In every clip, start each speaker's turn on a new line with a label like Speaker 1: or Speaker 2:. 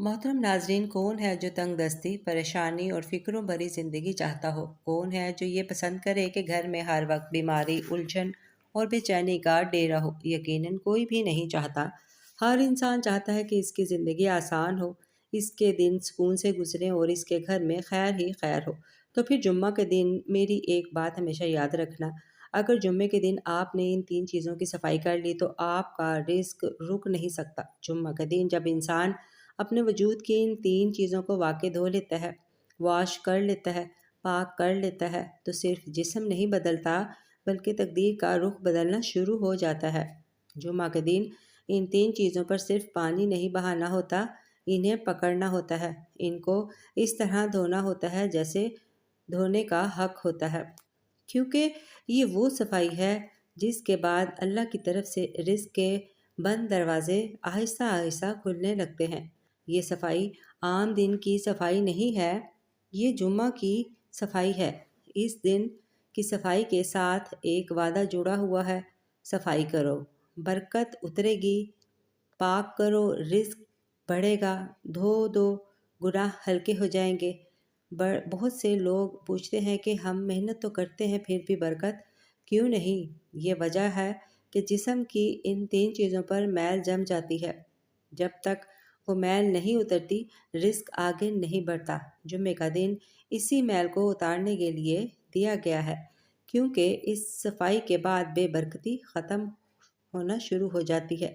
Speaker 1: محترم ناظرین، کون ہے جو تنگ دستی، پریشانی اور فکروں بھری زندگی چاہتا ہو؟ کون ہے جو یہ پسند کرے کہ گھر میں ہر وقت بیماری، الجھن اور بے چینی کا ڈیرا ہو؟ یقیناً کوئی بھی نہیں چاہتا۔ ہر انسان چاہتا ہے کہ اس کی زندگی آسان ہو، اس کے دن سکون سے گزریں اور اس کے گھر میں خیر ہی خیر ہو۔ تو پھر جمعہ کے دن میری ایک بات ہمیشہ یاد رکھنا: اگر جمعے کے دن آپ نے ان تین چیزوں کی صفائی کر لی تو آپ کا رزق رک نہیں سکتا۔ جمعہ کے دن جب انسان اپنے وجود کی ان تین چیزوں کو واقع دھو لیتا ہے، واش کر لیتا ہے، پاک کر لیتا ہے، تو صرف جسم نہیں بدلتا بلکہ تقدیر کا رخ بدلنا شروع ہو جاتا ہے۔ جمعہ کے دن ان تین چیزوں پر صرف پانی نہیں بہانا ہوتا، انہیں پکڑنا ہوتا ہے، ان کو اس طرح دھونا ہوتا ہے جیسے دھونے کا حق ہوتا ہے، کیونکہ یہ وہ صفائی ہے جس کے بعد اللہ کی طرف سے رزق کے بند دروازے آہستہ آہستہ کھلنے لگتے ہیں۔ یہ صفائی عام دن کی صفائی نہیں ہے، یہ جمعہ کی صفائی ہے۔ اس دن کی صفائی کے ساتھ ایک وعدہ جڑا ہوا ہے: صفائی کرو، برکت اترے گی، پاک کرو، رزق بڑھے گا، دھو دو، گناہ ہلکے ہو جائیں گے۔ بہت سے لوگ پوچھتے ہیں کہ ہم محنت تو کرتے ہیں پھر بھی برکت کیوں نہیں؟ یہ وجہ ہے کہ جسم کی ان تین چیزوں پر میل جم جاتی ہے۔ جب تک وہ میل نہیں اترتی، رزق آگے نہیں بڑھتا۔ جمعے کا دن اسی میل کو اتارنے کے لیے دیا گیا ہے، کیونکہ اس صفائی کے بعد بے برکتی ختم ہونا شروع ہو جاتی ہے،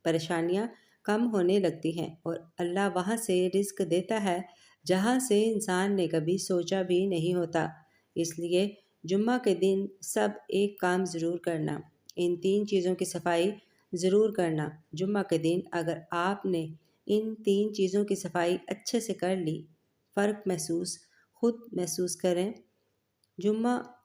Speaker 1: پریشانیاں کم ہونے لگتی ہیں، اور اللہ وہاں سے رزق دیتا ہے جہاں سے انسان نے کبھی سوچا بھی نہیں ہوتا۔ اس لیے جمعہ کے دن سب ایک کام ضرور کرنا: ان تین چیزوں کی صفائی ضرور کرنا۔ جمعہ کے دن اگر آپ نے ان تین چیزوں کی صفائی اچھے سے کر لی، فرق خود محسوس کریں۔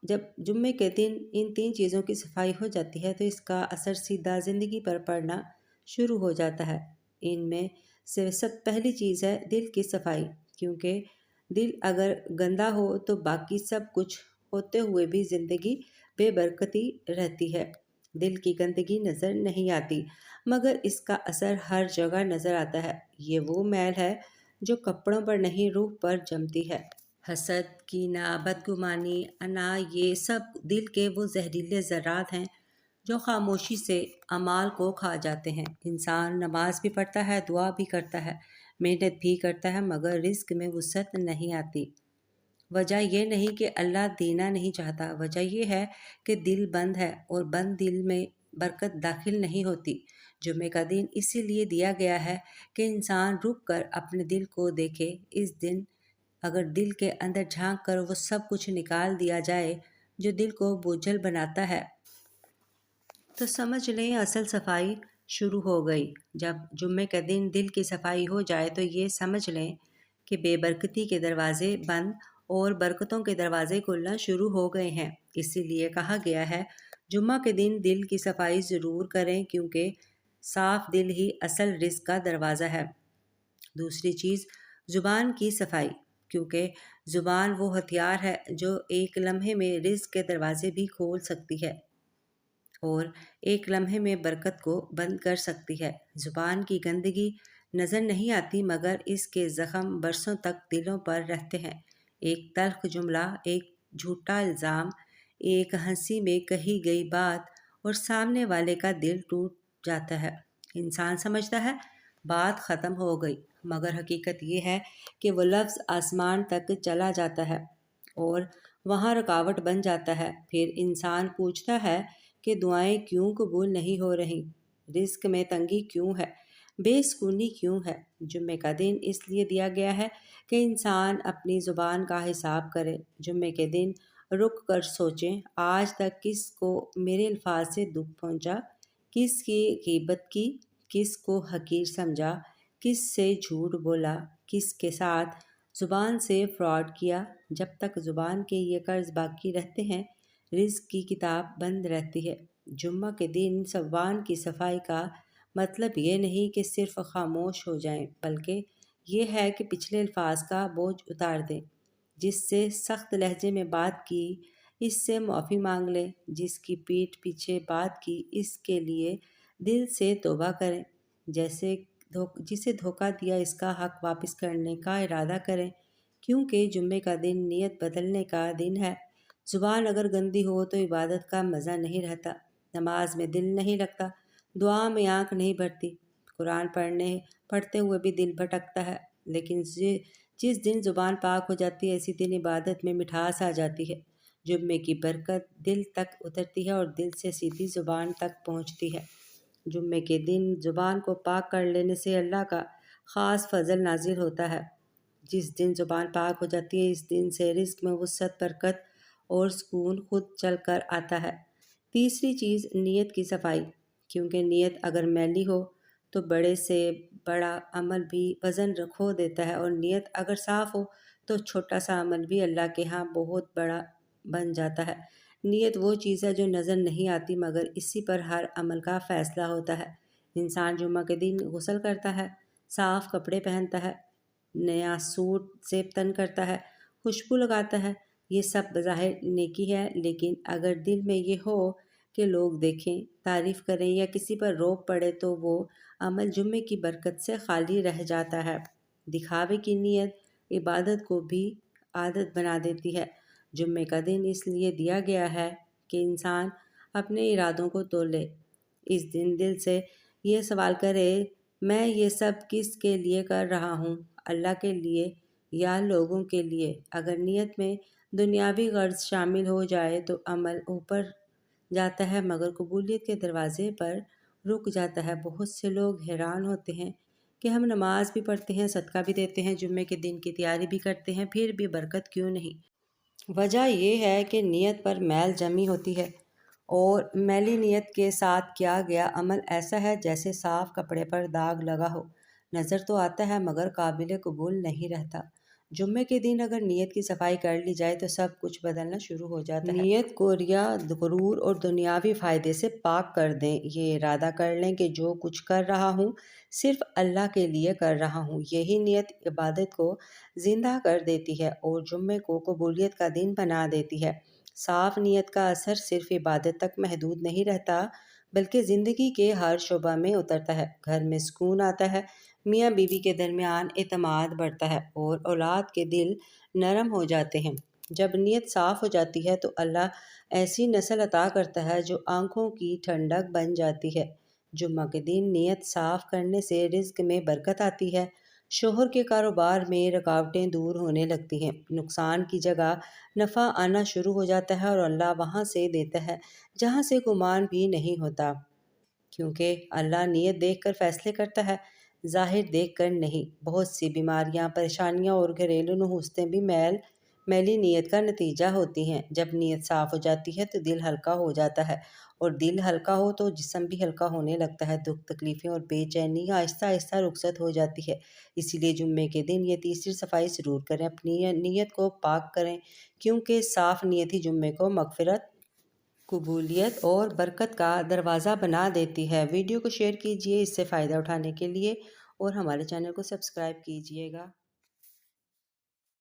Speaker 1: جب جمعے کے دن ان تین چیزوں کی صفائی ہو جاتی ہے تو اس کا اثر سیدھا زندگی پر پڑنا شروع ہو جاتا ہے۔ ان میں سے پہلی چیز ہے دل کی صفائی، کیونکہ دل اگر گندا ہو تو باقی سب کچھ ہوتے ہوئے بھی زندگی بے برکتی رہتی ہے۔ دل کی گندگی نظر نہیں آتی، مگر اس کا اثر ہر جگہ نظر آتا ہے۔ یہ وہ میل ہے جو کپڑوں پر نہیں، روح پر جمتی ہے۔ حسد، کینہ، بدگمانی، انا، یہ سب دل کے وہ زہریلے ذرات ہیں جو خاموشی سے اعمال کو کھا جاتے ہیں۔ انسان نماز بھی پڑھتا ہے، دعا بھی کرتا ہے، محنت بھی کرتا ہے، مگر رزق میں وسعت نہیں آتی۔ وجہ یہ نہیں کہ اللہ دینا نہیں چاہتا، وجہ یہ ہے کہ دل بند ہے، اور بند دل میں برکت داخل نہیں ہوتی۔ جمعے کا دن اسی لیے دیا گیا ہے کہ انسان رک کر اپنے دل کو دیکھے۔ اس دن اگر دل کے اندر جھانک کر وہ سب کچھ نکال دیا جائے جو دل کو بوجھل بناتا ہے، تو سمجھ لیں اصل صفائی شروع ہو گئی۔ جب جمعے کے دن دل کی صفائی ہو جائے تو یہ سمجھ لیں کہ بے برکتی کے دروازے بند اور برکتوں کے دروازے کھلنا شروع ہو گئے ہیں۔ اسی لیے کہا گیا ہے جمعہ کے دن دل کی صفائی ضرور کریں، کیونکہ صاف دل ہی اصل رزق کا دروازہ ہے۔ دوسری چیز زبان کی صفائی، کیونکہ زبان وہ ہتھیار ہے جو ایک لمحے میں رزق کے دروازے بھی کھول سکتی ہے اور ایک لمحے میں برکت کو بند کر سکتی ہے۔ زبان کی گندگی نظر نہیں آتی، مگر اس کے زخم برسوں تک دلوں پر رہتے ہیں۔ ایک تلخ جملہ، ایک جھوٹا الزام، ایک ہنسی میں کہی گئی بات، اور سامنے والے کا دل ٹوٹ جاتا ہے۔ انسان سمجھتا ہے بات ختم ہو گئی، مگر حقیقت یہ ہے کہ وہ لفظ آسمان تک چلا جاتا ہے اور وہاں رکاوٹ بن جاتا ہے۔ پھر انسان پوچھتا ہے کہ دعائیں کیوں قبول نہیں ہو رہی، رزق میں تنگی کیوں ہے، بے سکونی کیوں ہے؟ جمعے کا دن اس لیے دیا گیا ہے کہ انسان اپنی زبان کا حساب کرے۔ جمعے کے دن رک کر سوچیں، آج تک کس کو میرے الفاظ سے دکھ پہنچا، کس کی غیبت کی، کس کو حقیر سمجھا، کس سے جھوٹ بولا، کس کے ساتھ زبان سے فراڈ کیا۔ جب تک زبان کے یہ قرض باقی رہتے ہیں، رزق کی کتاب بند رہتی ہے۔ جمعہ کے دن زبان کی صفائی کا مطلب یہ نہیں کہ صرف خاموش ہو جائیں، بلکہ یہ ہے کہ پچھلے الفاظ کا بوجھ اتار دیں۔ جس سے سخت لہجے میں بات کی، اس سے معافی مانگ لیں، جس کی پیٹھ پیچھے بات کی، اس کے لیے دل سے توبہ کریں۔ جسے دھوکہ دیا اس کا حق واپس کرنے کا ارادہ کریں، کیونکہ جمعے کا دن نیت بدلنے کا دن ہے۔ زبان اگر گندی ہو تو عبادت کا مزہ نہیں رہتا، نماز میں دل نہیں لگتا، دعا میں آنکھ نہیں بھرتی، قرآن پڑھتے ہوئے بھی دل بھٹکتا ہے۔ لیکن جس دن زبان پاک ہو جاتی ہے اسی دن عبادت میں مٹھاس آ جاتی ہے، جمعے کی برکت دل تک اترتی ہے اور دل سے سیدھی زبان تک پہنچتی ہے۔ جمعے کے دن زبان کو پاک کر لینے سے اللہ کا خاص فضل نازل ہوتا ہے۔ جس دن زبان پاک ہو جاتی ہے اس دن سے رزق میں وسعت، برکت اور سکون خود چل کر آتا ہے۔ تیسری چیز نیت کی صفائی، کیونکہ نیت اگر میلی ہو تو بڑے سے بڑا عمل بھی وزن کھو دیتا ہے، اور نیت اگر صاف ہو تو چھوٹا سا عمل بھی اللہ کے ہاں بہت بڑا بن جاتا ہے۔ نیت وہ چیز ہے جو نظر نہیں آتی مگر اسی پر ہر عمل کا فیصلہ ہوتا ہے۔ انسان جمعہ کے دن غسل کرتا ہے، صاف کپڑے پہنتا ہے، نیا سوٹ زیب تن کرتا ہے، خوشبو لگاتا ہے، یہ سب بظاہر نیکی ہے، لیکن اگر دل میں یہ ہو کہ لوگ دیکھیں، تعریف کریں یا کسی پر روب پڑے تو وہ عمل جمعے کی برکت سے خالی رہ جاتا ہے۔ دکھاوے کی نیت عبادت کو بھی عادت بنا دیتی ہے۔ جمعے کا دن اس لیے دیا گیا ہے کہ انسان اپنے ارادوں کو تولے۔ اس دن دل سے یہ سوال کرے، میں یہ سب کس کے لیے کر رہا ہوں؟ اللہ کے لیے یا لوگوں کے لیے؟ اگر نیت میں دنیاوی غرض شامل ہو جائے تو عمل اوپر جاتا ہے مگر قبولیت کے دروازے پر رک جاتا ہے۔ بہت سے لوگ حیران ہوتے ہیں کہ ہم نماز بھی پڑھتے ہیں، صدقہ بھی دیتے ہیں، جمعے کے دن کی تیاری بھی کرتے ہیں، پھر بھی برکت کیوں نہیں؟ وجہ یہ ہے کہ نیت پر میل جمی ہوتی ہے، اور میلی نیت کے ساتھ کیا گیا عمل ایسا ہے جیسے صاف کپڑے پر داغ لگا ہو، نظر تو آتا ہے مگر قابل قبول نہیں رہتا۔ جمعے کے دن اگر نیت کی صفائی کر لی جائے تو سب کچھ بدلنا شروع ہو جاتا ہے۔ نیت کو ریا، غرور اور دنیاوی فائدے سے پاک کر دیں۔ یہ ارادہ کر لیں کہ جو کچھ کر رہا ہوں صرف اللہ کے لیے کر رہا ہوں۔ یہی نیت عبادت کو زندہ کر دیتی ہے اور جمعے کو قبولیت کا دن بنا دیتی ہے۔ صاف نیت کا اثر صرف عبادت تک محدود نہیں رہتا بلکہ زندگی کے ہر شعبہ میں اترتا ہے۔ گھر میں سکون آتا ہے، میاں بیوی کے درمیان اعتماد بڑھتا ہے اور اولاد کے دل نرم ہو جاتے ہیں۔ جب نیت صاف ہو جاتی ہے تو اللہ ایسی نسل عطا کرتا ہے جو آنکھوں کی ٹھنڈک بن جاتی ہے۔ جمعہ کے دن نیت صاف کرنے سے رزق میں برکت آتی ہے، شوہر کے کاروبار میں رکاوٹیں دور ہونے لگتی ہیں، نقصان کی جگہ نفع آنا شروع ہو جاتا ہے اور اللہ وہاں سے دیتا ہے جہاں سے گمان بھی نہیں ہوتا، کیونکہ اللہ نیت دیکھ کر فیصلے کرتا ہے، ظاہر دیکھ کر نہیں۔ بہت سی بیماریاں، پریشانیاں اور گھریلو نحوستیں بھی میلی نیت کا نتیجہ ہوتی ہیں۔ جب نیت صاف ہو جاتی ہے تو دل ہلکا ہو جاتا ہے، اور دل ہلکا ہو تو جسم بھی ہلکا ہونے لگتا ہے، دکھ تکلیفیں اور بے چینی آہستہ آہستہ رخصت ہو جاتی ہے۔ اسی لیے جمعے کے دن یہ تیسری صفائی ضرور کریں، اپنی نیت کو پاک کریں، کیونکہ صاف نیت ہی جمعے کو مغفرت، قبولیت اور برکت کا دروازہ بنا دیتی ہے۔ ویڈیو کو شیئر کیجیے اس سے فائدہ اٹھانے کے لیے، اور ہمارے چینل کو سبسکرائب کیجیے گا۔